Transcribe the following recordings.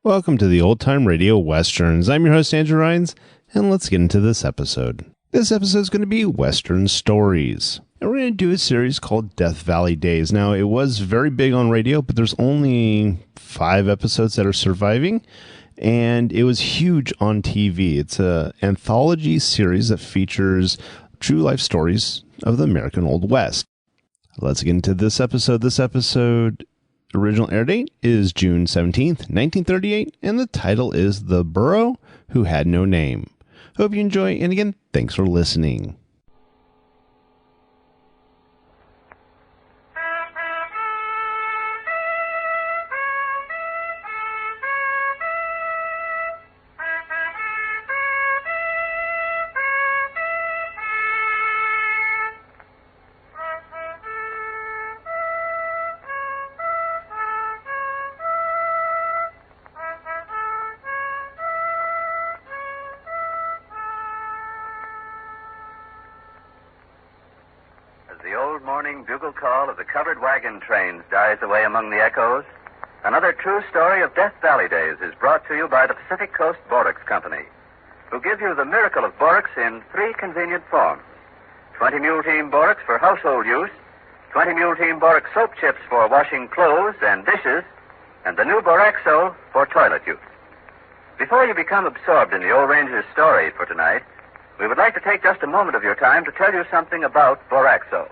Welcome to the Old Time Radio Westerns. I'm your host, Andrew Rhines, and let's get into this episode. This episode is going to be Western Stories. And we're going to do a series called Death Valley Days. Now, it was very big on radio, but there's only 5 episodes that are surviving, and it was huge on TV. It's an anthology series that features true life stories of the American Old West. Let's get into this episode. This episode original air date is June 17th, 1938, and the title is The Burro Who Had No Name. Hope you enjoy, and again, thanks for listening. Bugle call of the covered wagon trains dies away among the echoes, another true story of Death Valley Days is brought to you by the Pacific Coast Borax Company, who give you the miracle of borax in 3 convenient forms: 20 Mule Team Borax for household use, 20 Mule Team Borax soap chips for washing clothes and dishes, and the new Boraxo for toilet use. Before you become absorbed in the Old Ranger's story for tonight, we would like to take just a moment of your time to tell you something about Boraxo.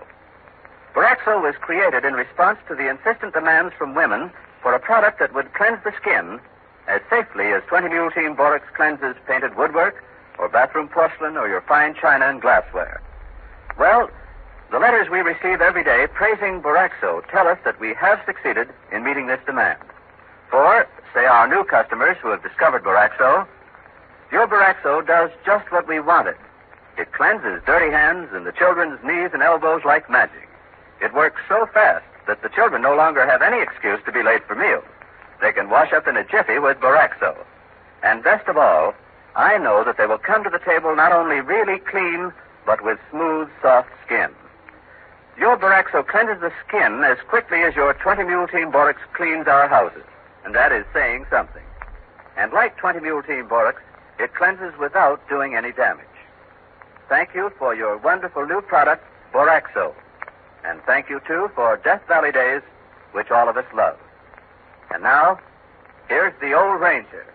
Boraxo was created in response to the insistent demands from women for a product that would cleanse the skin as safely as 20 Mule Team Borax cleanses painted woodwork or bathroom porcelain or your fine china and glassware. Well, the letters we receive every day praising Boraxo tell us that we have succeeded in meeting this demand. For, say our new customers who have discovered Boraxo, your Boraxo does just what we wanted. It cleanses dirty hands and the children's knees and elbows like magic. It works so fast that the children no longer have any excuse to be late for meals. They can wash up in a jiffy with Boraxo. And best of all, I know that they will come to the table not only really clean, but with smooth, soft skin. Your Boraxo cleanses the skin as quickly as your 20 Mule Team Borax cleans our houses. And that is saying something. And like 20 Mule Team Borax, it cleanses without doing any damage. Thank you for your wonderful new product, Boraxo. And thank you, too, for Death Valley Days, which all of us love. And now, here's the Old Ranger.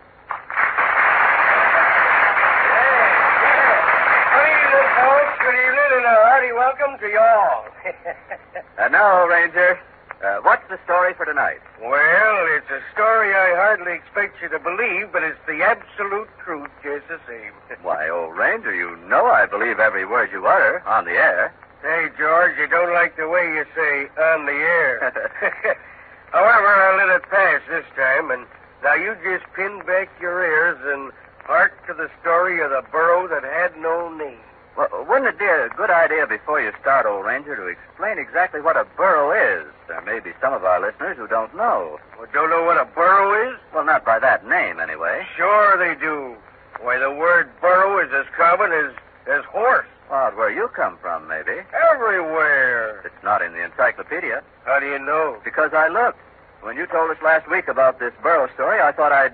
Good evening, folks. Good evening, and a hearty welcome to you all. And now, Old Ranger, what's the story for tonight? Well, it's a story I hardly expect you to believe, but it's the absolute truth just the same. Why, Old Ranger, you know I believe every word you utter on the air. Hey, George, you don't like the way you say on the air. However, I'll let it pass this time, and now you just pin back your ears and hark to the story of the burro that had no name. Well, wouldn't it be a good idea before you start, Old Ranger, to explain exactly what a burro is? There may be some of our listeners who don't know. Well, don't know what a burro is? Well, not by that name, anyway. Sure they do. Why, the word burro is as common as horse. Well, where you come from, maybe. Everywhere. It's not in the encyclopedia. How do you know? Because I looked. When you told us last week about this burro story, I thought I'd,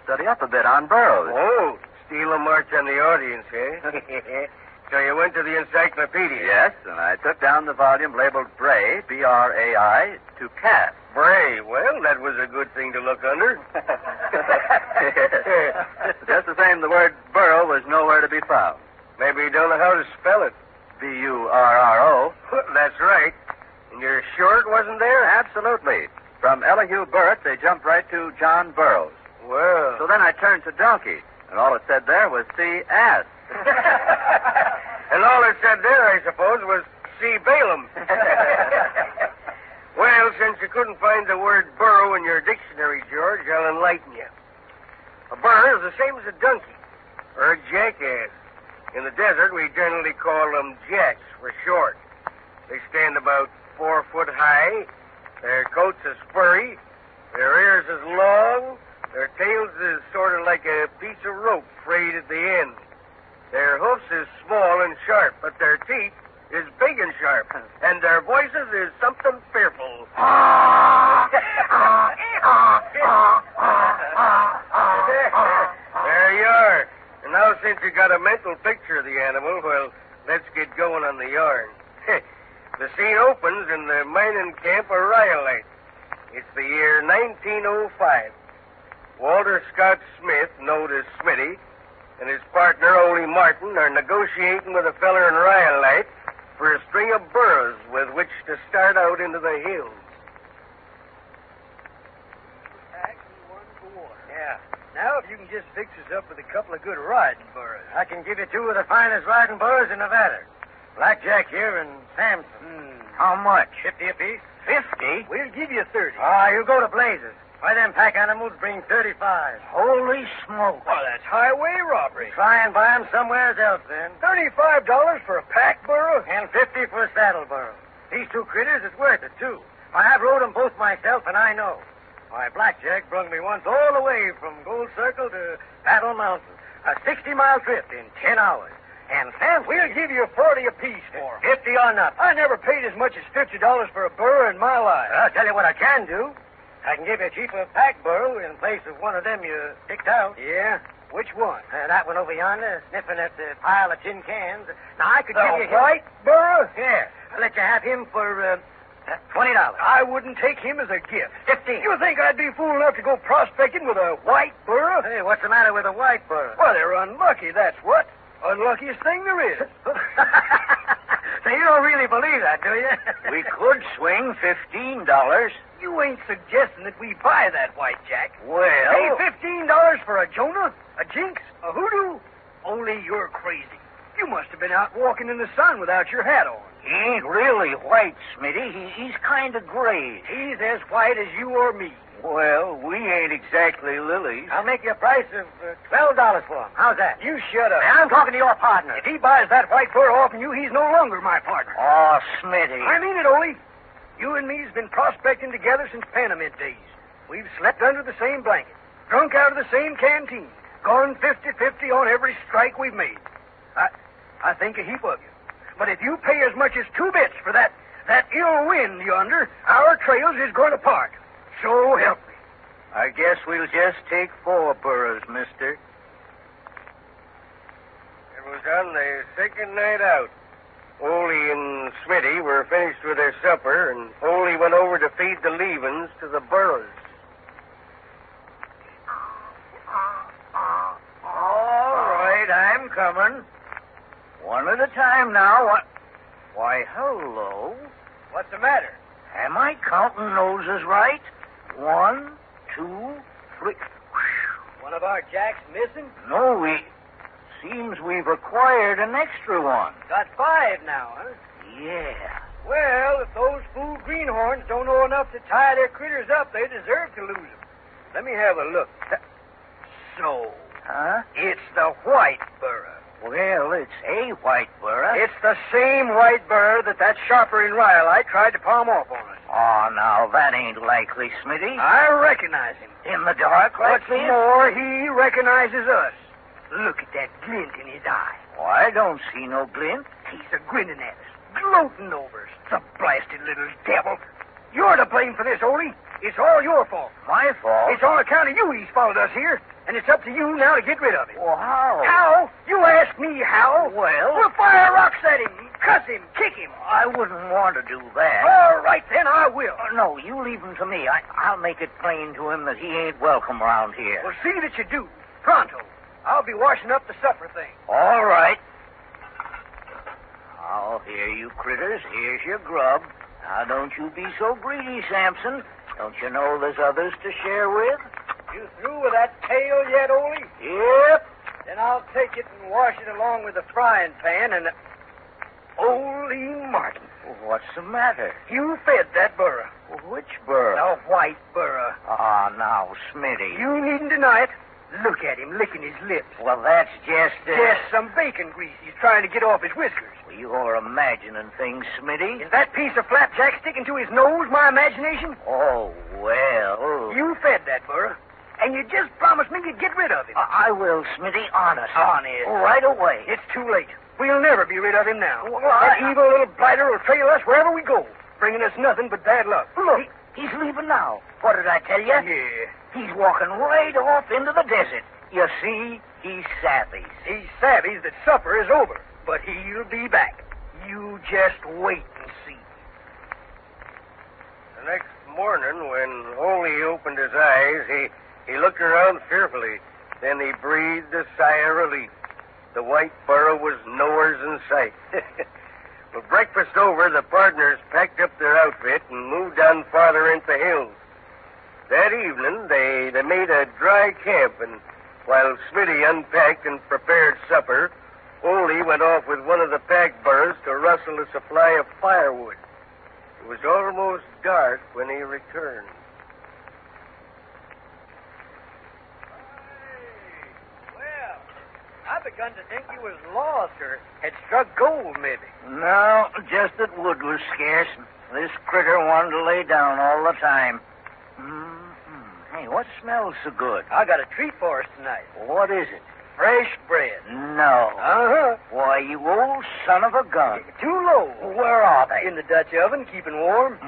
study up a bit on burros. Oh, steal a march on the audience, eh? So you went to the encyclopedia? Yes, and I took down the volume labeled Bray, B-R-A-I, to cast. Bray. Well, that was a good thing to look under. Just the same, the word burro was nowhere to be found. Maybe you don't know how to spell it. B-U-R-R-O. That's right. And you're sure it wasn't there? Absolutely. From Elihu Burritt, they jumped right to John Burroughs. Well. So then I turned to donkey, and all it said there was see ass. And all it said there, I suppose, was see Balaam. Well, since you couldn't find the word burro in your dictionary, George, I'll enlighten you. A burro is the same as a donkey, or a jackass. In the desert, we generally call them jacks for short. They stand about 4 foot high. Their coats are spurry. Their ears is long. Their tails is sort of like a piece of rope frayed at the end. Their hoofs is small and sharp, but their teeth is big and sharp, and their voices is something fearful. There you are. And now, since you got a mental picture of the animal, well, let's get going on the yarn. The scene opens in the mining camp of Rhyolite. It's the year 1905. Walter Scott Smith, known as Smitty, and his partner, Ole Martin, are negotiating with a feller in Rhyolite for a string of burros with which to start out into the hills. Yeah. Now, if you can just fix us up with a couple of good riding burros. I can give you two of the finest riding burros in Nevada. Blackjack here and Samson. How much? 50 apiece. 50? We'll give you 30. Ah, you go to blazes. Why, them pack animals bring 35. Holy smoke. Well, that's highway robbery. Try and buy them somewhere else, then. $35 for a pack burro? And 50 for a saddle burro. These two critters is worth it, too. I've rode them both myself, and I know. Why, Blackjack brung me once all the way from Gold Circle to Battle Mountain. A 60-mile trip in 10 hours. And Sam, we'll give you 40 apiece for 'em. 50 or not. I never paid as much as $50 for a burro in my life. I'll tell you what I can do. I can give you a cheaper pack burro in place of one of them you picked out. Yeah? Which one? That one over yonder, sniffing at the pile of tin cans. Now, I could give you him. White burro? Yeah. I'll let you have him for $20. I wouldn't take him as a gift. 15. You think I'd be fool enough to go prospecting with a white burro? Hey, what's the matter with a white burro? Well, they're unlucky, that's what. Unluckiest thing there is. So you don't really believe that, do you? We could swing $15. You ain't suggesting that we buy that white jack. Well... Pay $15 for a Jonah, a Jinx, a hoodoo? Only you're crazy. You must have been out walking in the sun without your hat on. He ain't really white, Smitty. He's kind of gray. He's as white as you or me. Well, we ain't exactly lilies. I'll make you a price of $12 for him. How's that? You shut up. I'm talking to your partner. If he buys that white fur off from you, he's no longer my partner. Oh, Smitty. I mean it, Ole. You and me's been prospecting together since Panamint days. We've slept under the same blanket, drunk out of the same canteen, gone 50-50 on every strike we've made. I think a heap of you. But if you pay as much as 2 bits for that ill wind yonder, our trails is going to part. So help me. I guess we'll just take 4 burros, mister. It was on the second night out. Ole and Smitty were finished with their supper, and Ole went over to feed the leavings to the burros. All right, I'm coming. One at a time now. Why, hello. What's the matter? Am I counting noses right? 1, 2, 3. One of our jacks missing? No, seems we've acquired an extra one. Got 5 now, huh? Yeah. Well, if those fool greenhorns don't know enough to tie their critters up, they deserve to lose them. Let me have a look. So, Huh? it's the white burro. Well, it's a white burro. It's the same white burro that sharper in Rhyolite tried to palm off on us. Oh, now, that ain't likely, Smitty. I recognize him. In the dark like What's this? more, he recognizes us. Look at that glint in his eye. Oh, I don't see no glint. He's a grinning at us, gloating over us. The blasted little devil. You're to blame for this, Ole. It's all your fault. My fault? It's on account of you he's followed us here, and it's up to you now to get rid of him. Well, how? How? You ask me how? Well... We'll fire rocks at him, cuss him, kick him. I wouldn't want to do that. All right, then, I will. No, you leave him to me. I'll make it plain to him that he ain't welcome around here. Well, see that you do. Pronto. I'll be washing up the supper thing. All right. Now, here, you critters. Here's your grub. Now, don't you be so greedy, Samson. Don't you know there's others to share with? You through with that tail yet, Ole? Yep. Then I'll take it and wash it along with the frying pan and... Ole Martin. What's the matter? You fed that burro. Which burro? The white burro. Ah, now, Smitty. You needn't deny it. Look at him licking his lips. Well, that's just... Just some bacon grease he's trying to get off his whiskers. Well, you're imagining things, Smitty. Is that piece of flapjack sticking to his nose my imagination? Oh, well... You fed that burro, and you just promised me you'd get rid of him. I will, Smitty, honest. Honest. Right away. It's too late. We'll never be rid of him now. Well, that evil little blighter will trail us wherever we go, bringing us nothing but bad luck. Look, he's leaving now. What did I tell you? Yeah. He's walking right off into the desert. You see, he's savvy. He's savvy that supper is over, but he'll be back. You just wait and see. The next morning, when Ole opened his eyes, he looked around fearfully. Then he breathed a sigh of relief. The white burro was nowheres in sight. With breakfast over, the partners packed up their outfit and moved on farther into the hills. That evening, they made a dry camp, and while Smitty unpacked and prepared supper, Ole went off with one of the pack burros to rustle a supply of firewood. It was almost dark when he returned. Well, I begun to think you was lost or had struck gold, maybe. No, just that wood was scarce. This critter wanted to lay down all the time. Hey, what smells so good? I got a treat for us tonight. What is it? Fresh bread. No. Uh-huh. Why, you old son of a gun. 2 loaves. Where are they? In the Dutch oven, keeping warm.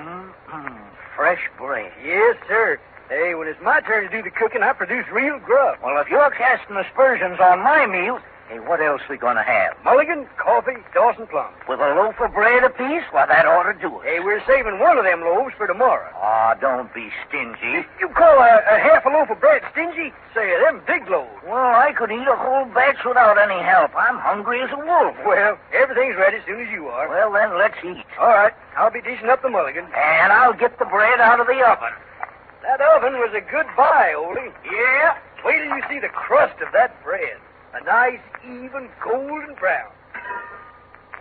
Fresh bread. Yes, sir. Hey, when it's my turn to do the cooking, I produce real grub. Well, if you're casting aspersions on my meal, hey, what else we gonna have? Mulligan, coffee, Dawson plum. With a loaf of bread apiece? Why, that ought to do it. Hey, we're saving one of them loaves for tomorrow. Ah, don't be stingy. You call a half a loaf of bread stingy? Say, them big loaves. Well, I could eat a whole batch without any help. I'm hungry as a wolf. Well, everything's ready as soon as you are. Well, then, let's eat. All right, I'll be dishing up the mulligan. And I'll get the bread out of the oven. That oven was a good buy, Oldie. Yeah? Wait till you see the crust of that bread. A nice, even, golden brown.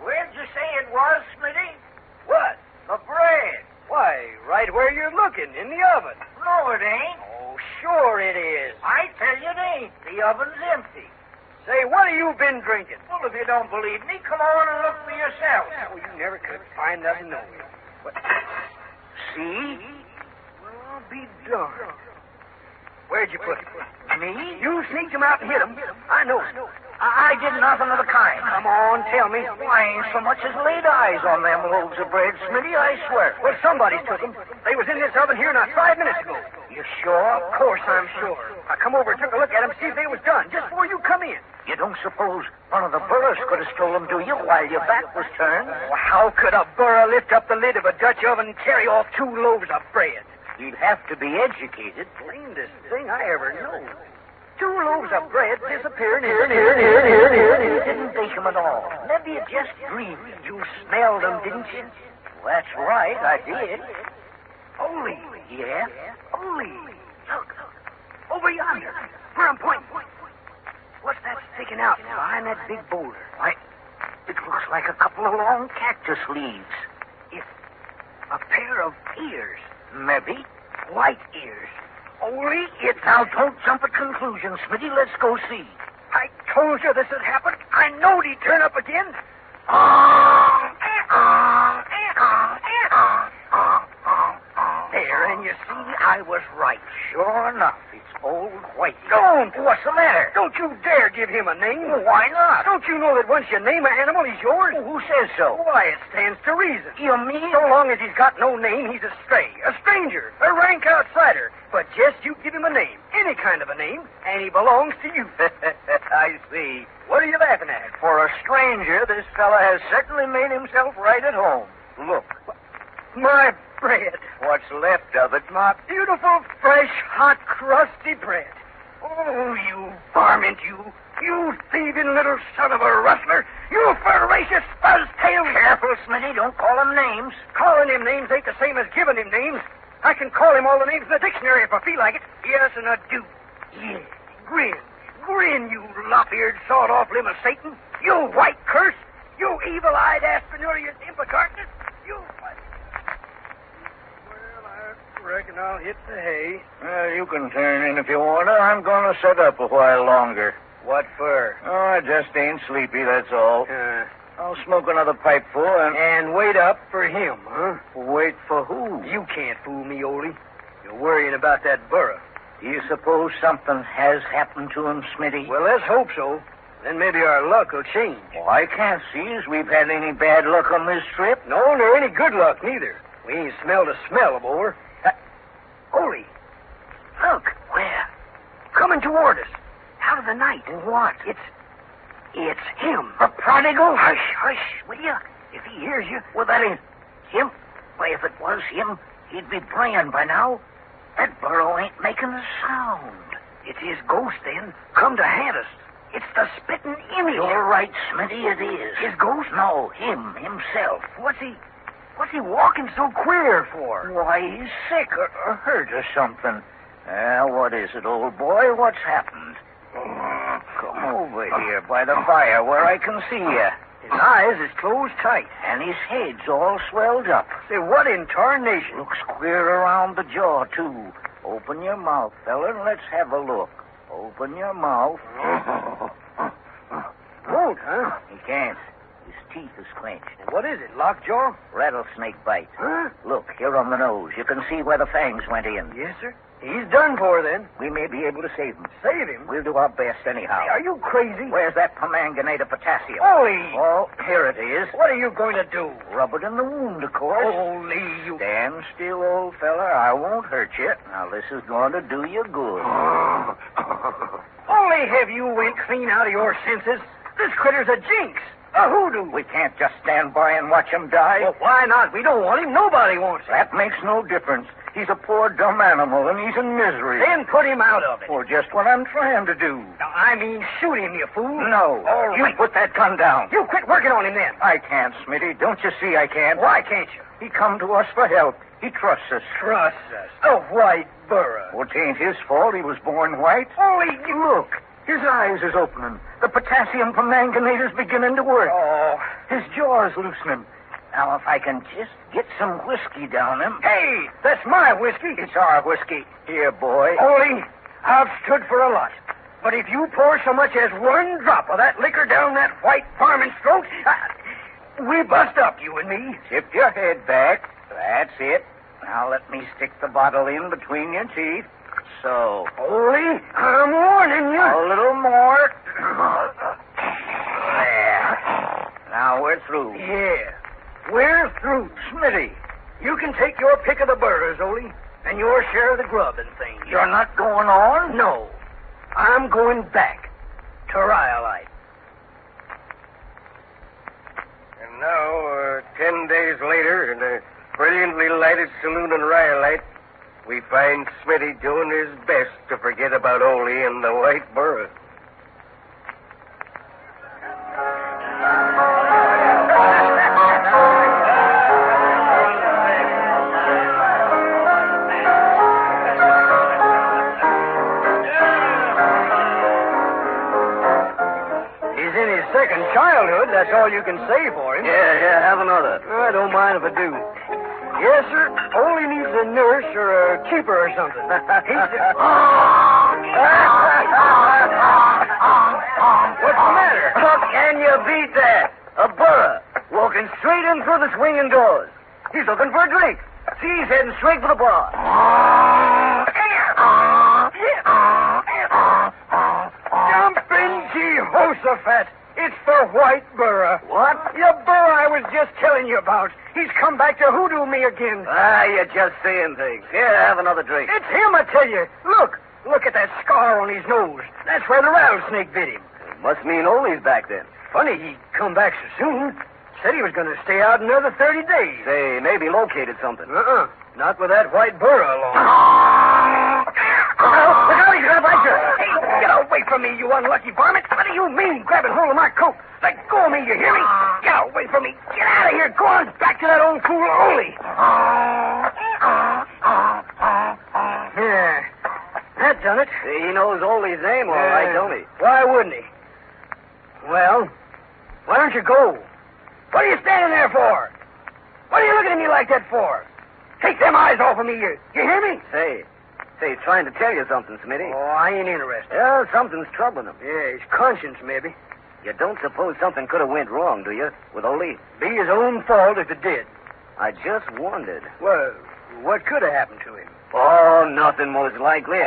Where'd you say it was, Smitty? What? The bread. Why, right where you're looking, in the oven. No, it ain't. Oh, sure it is. I tell you it ain't. The oven's empty. Say, what have you been drinking? Well, if you don't believe me, come on and look for yourself. Oh, you never could find nothing nowhere. What? See? Well, I'll be darned. Where'd you put it? Me? You sneaked him out and hid him. I know it. I did nothing of the kind. Come on, tell me. I ain't so much as laid eyes on them loaves of bread, Smitty, I swear. Well, somebody took them. They was in this oven here not 5 minutes ago. You sure? Of course I'm sure. I come over and took a look at them, see if they was done, just before you come in. You don't suppose one of the burros could have stole them, do you, while your back was turned? Well, how could a burro lift up the lid of a Dutch oven and carry off 2 loaves of bread? You'd have to be educated. Blameless thing I ever know. 2 loaves of bread disappearing You didn't bake them at all. Maybe you just dreamed. You smelled them, didn't you? Well, that's right, I did. Ole. Yeah? Ole. Look. Over yonder. Where I'm pointing. What's that sticking out behind that big boulder? Why, it looks like a couple of long cactus leaves. It's a pair of ears. Maybe. White ears. Ole, it's... Now, don't jump at conclusions, Smitty. Let's go see. I told you this had happened. I knowed he'd turn up again. There, and you see, I was right. Sure enough, it's old Whitey. Don't! What's the matter? Don't you dare give him a name. Well, why not? Don't you know that once you name an animal, he's yours? Who says so? Why, it stands to reason. You mean? So long as he's got no name, he's a stray, a stranger, a rank outsider. But just you give him a name, any kind of a name, and he belongs to you. I see. What are you laughing at? For a stranger, this fella has certainly made himself right at home. Look. My bread. What's left of it? My beautiful, fresh, hot, crusty bread. Oh, you varmint, you. You thieving little son of a rustler. You voracious fuzztail. Careful, Smitty. Don't call him names. Calling him names ain't the same as giving him names. I can call him all the names in the dictionary if I feel like it. Yes, and I do. Yeah. Grin. Grin, you lop-eared, sawed-off limb of Satan. You white curse. You evil-eyed, aspinurious imp of darkness. You... Well, I reckon I'll hit the hay. Well, you can turn in if you want to. I'm going to set up a while longer. What for? Oh, I just ain't sleepy, that's all. I'll smoke another pipeful And wait up for him, huh? Wait for who? You can't fool me, Ole. You're worrying about that burro. Do you suppose something has happened to him, Smitty? Well, let's hope so. Then maybe our luck will change. Well, I can't see as we've had any bad luck on this trip. No, nor any good luck, neither. We ain't smelled a smell of ore. Ole, look. Where? Coming toward us. Out of the night. What? It's him. The prodigal? Hush, will you? If he hears you. Well, that ain't him. Why, if it was him, he'd be praying by now. That burro ain't making a sound. It's his ghost, then, come to haunt us. It's the spitting image. You're right, Smitty, it is. His ghost? No, himself. What's he walking so queer for? Why, he's sick or hurt or something. What is it, old boy? What's happened? Come over here by the fire where I can see you. His eyes is closed tight. And his head's all swelled up. Say, what in tarnation? Looks queer around the jaw, too. Open your mouth, fella, and let's have a look. Open your mouth. Won't, huh? He can't. His teeth is clenched. What is it, lockjaw? Rattlesnake bite. Huh? Look, here on the nose. You can see where the fangs went in. Yes, sir. He's done for, then. We may be able to save him. Save him? We'll do our best anyhow. Hey, are you crazy? Where's that permanganate of potassium? Ole! Oh, here it is. What are you going to do? Rub it in the wound, of course. Ole, you... Stand still, old fella. I won't hurt you. Now, this is going to do you good. Ole, have you went clean out of your senses? This critter's a jinx. A hoodoo. We can't just stand by and watch him die. Well, why not? We don't want him. Nobody wants him. That makes no difference. He's a poor, dumb animal, and he's in misery. Then put him out of it. Well, just what I'm trying to do. Now, I mean, shoot him, you fool. No. All right. You put that gun down. You quit working on him, then. I can't, Smitty. Don't you see I can't? Why can't you? He come to us for help. He trusts us. Trust us. A white burro. Well, it ain't his fault he was born white. Ole, Look. His eyes is opening. The potassium permanganate is beginning to work. Oh. His jaw's loosening. Now, if I can just get some whiskey down him. Hey, that's my whiskey. It's our whiskey. Here, boy. Ole, I've stood for a lot. But if you pour so much as one drop of that liquor down that white varmint's throat, we bust up, you and me. Tip your head back. That's it. Now, let me stick the bottle in between your teeth. So. Ole, I'm warning you. A little more. There. Now we're through. Yeah, we're through. Smitty, You can take your pick of the burros, Ole, and your share of the grub and things. you're not going on? No, I'm going back to Rhyolite. And now, 10 days later, in a brilliantly lighted saloon in Rhyolite, we find Smitty doing his best to forget about Ole and the white burro. He's in his second childhood, that's all you can say for him. Yeah, have another. I don't mind if I do. Yes, sir. Ole needs a nurse or a keeper or something. What's the matter? How can you beat that? A burro walking straight in through the swinging doors. He's looking for a drink. See, he's heading straight for the bar. Jumping Jehoshaphat. It's the white burro. What? The burro I was just telling you about. He's come back to hoodoo me again. You're just saying things. Here, have another drink. It's him, I tell you. Look at that scar on his nose. That's where the rattlesnake bit him. Must mean Ole's back then. Funny he come back so soon. Said he was going to stay out another 30 days. Say, maybe located something. Not with that white burro along. Look out, he's gonna bite you. Hey, get away from me, you unlucky varmint. What do you mean, grabbing hold of my coat? Let go of me, you hear me? Get away from me. Get out of here. Go on, back to that old fool Ole. Yeah, that done it. He knows Ole's name all right, don't he? Why wouldn't he? Well, why don't you go? What are you standing there for? What are you looking at me like that for? Take them eyes off of me, you hear me? Say, he's trying to tell you something, Smitty. Oh, I ain't interested. Well, something's troubling him. Yeah, his conscience, maybe. You don't suppose something could have went wrong, do you, with Ole? Be his own fault if it did. I just wondered. Well, what could have happened to him? Oh, nothing most likely.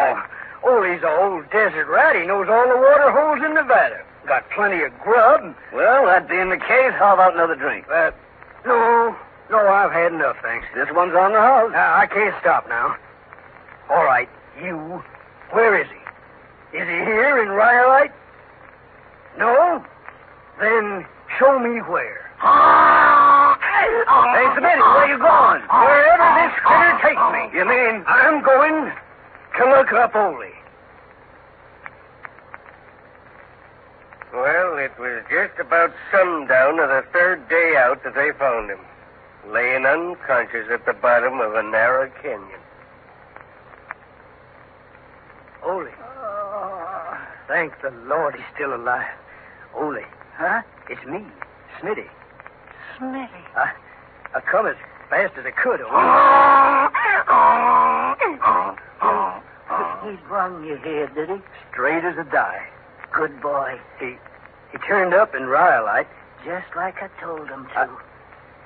Ole's an old desert rat. He knows all the water holes in Nevada. Got plenty of grub. Well, that being the case, how about another drink? No, I've had enough, thanks. This one's on the house. I can't stop now. All right, you. Where is he? Is he here in Rhyolite? No? Then show me where. Hey, Smitty, where you going? Wherever this critter takes me. You mean? I'm going to look up Ole. Well, it was just about sundown of the third day out that they found him, laying unconscious at the bottom of a narrow canyon. Ole. Thank the Lord he's still alive. Ole. Huh? It's me, Smitty. Smitty. I come as fast as I could, Ole. He brung you here, did he? Straight as a die. Good boy. He turned up in Rhyolite. Just like I told him to.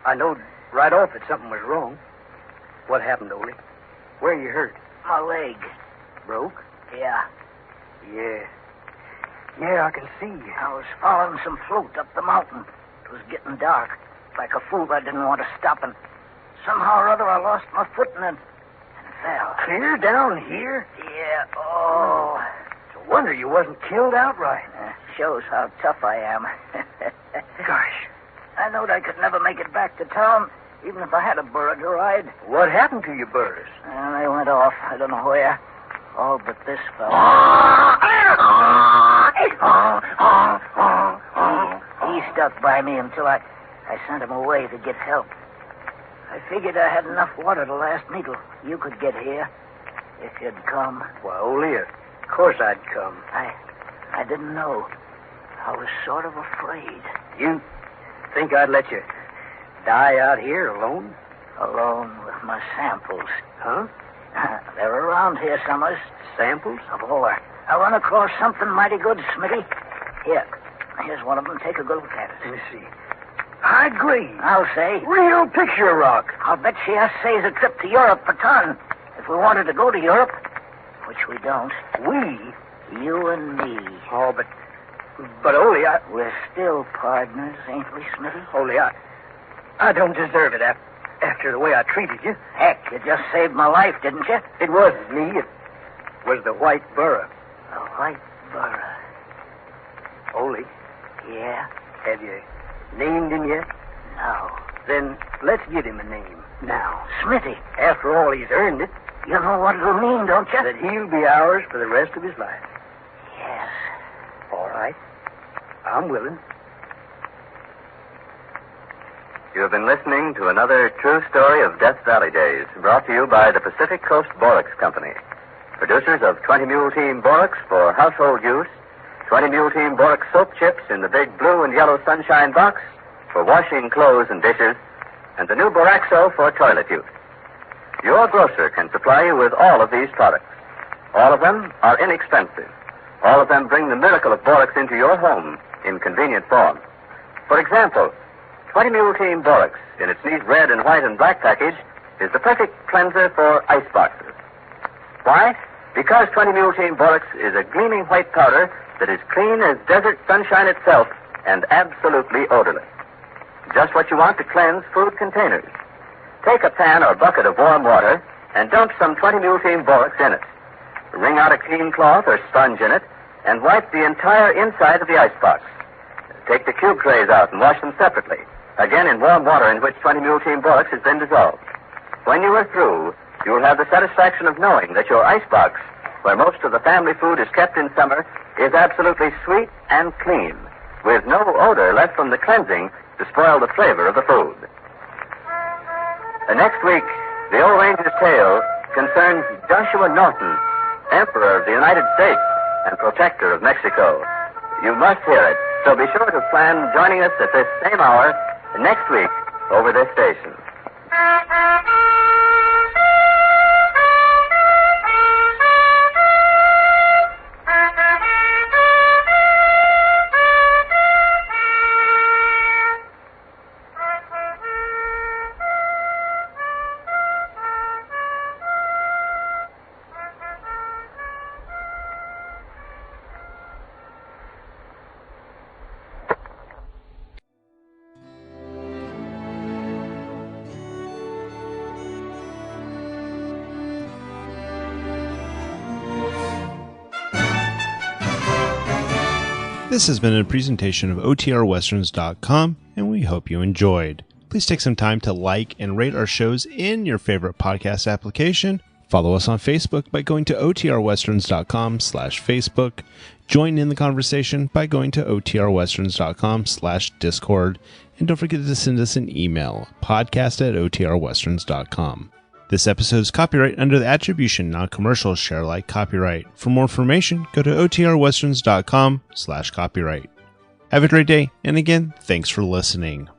I knowed right off that something was wrong. What happened, Ole? Where you hurt? My leg. Broke? Yeah. Yeah, I can see. I was following some float up the mountain. It was getting dark. Like a fool, I didn't want to stop, and somehow or other I lost my footing and fell. Clear down here? Yeah. Oh. It's a wonder you wasn't killed outright. Shows how tough I am. Gosh. I knowed I could never make it back to town, even if I had a burro to ride. What happened to your burros? And they went off. I don't know where. All but this fellow. He stuck by me until I sent him away to get help. I figured I had enough water to last me till you could get here, if you'd come. Why, Ole, of course I'd come. I didn't know. I was sort of afraid. You think I'd let you die out here alone? Alone with my samples. Huh? They're around here somewhere. Samples? Of ore. I run across something mighty good, Smitty. Here's one of them. Take a good look at it. Let me see. High grade. I'll say. Real picture rock. I'll bet she has says a trip to Europe per ton. If we wanted to go to Europe, which we don't. We? You and me. Oh, but Ole, We're still partners, ain't we, Smitty? Ole, I don't deserve it after the way I treated you. Heck, you just saved my life, didn't you? It wasn't me. It was the white burro. The white burro. Ole, Yeah? have you named him yet? No. Then let's give him a name now. Smitty, After all, he's earned it. you know what it'll mean, don't you? That he'll be ours for the rest of his life. Yes. All right. I'm willing. You have been listening to another true story of Death Valley Days, brought to you by the Pacific Coast Borax Company, producers of 20 Mule Team Borax for household use, 20 Mule Team Borax soap chips in the big blue and yellow Sunshine box for washing clothes and dishes, and the new Boraxo for toilet use. Your grocer can supply you with all of these products. All of them are inexpensive. All of them bring the miracle of Borax into your home in convenient form. For example, 20 Mule Team Borax, in its neat red and white and black package, is the perfect cleanser for ice boxes. Why? Because 20 Mule Team Borax is a gleaming white powder that is clean as desert sunshine itself and absolutely odorless. Just what you want to cleanse food containers. Take a pan or bucket of warm water and dump some 20 Mule Team Borax in it. Wring out a clean cloth or sponge in it and wipe the entire inside of the icebox. Take the cube trays out and wash them separately, again in warm water in which 20 Mule Team Borax has been dissolved. When you are through, you will have the satisfaction of knowing that your icebox, where most of the family food is kept in summer, is absolutely sweet and clean, with no odor left from the cleansing to spoil the flavor of the food. Next week, the Old Ranger's Tale concerns Joshua Norton, Emperor of the United States and Protector of Mexico. You must hear it, so be sure to plan joining us at this same hour next week over this station. This has been a presentation of OTRWesterns.com, and we hope you enjoyed. Please take some time to like and rate our shows in your favorite podcast application. Follow us on Facebook by going to OTRWesterns.com/Facebook. Join in the conversation by going to OTRWesterns.com/Discord. And don't forget to send us an email, podcast@OTRWesterns.com. This episode is copyright under the Attribution Non-Commercial Share Alike copyright. For more information, go to OTRWesterns.com/copyright. Have a great day, and again, thanks for listening.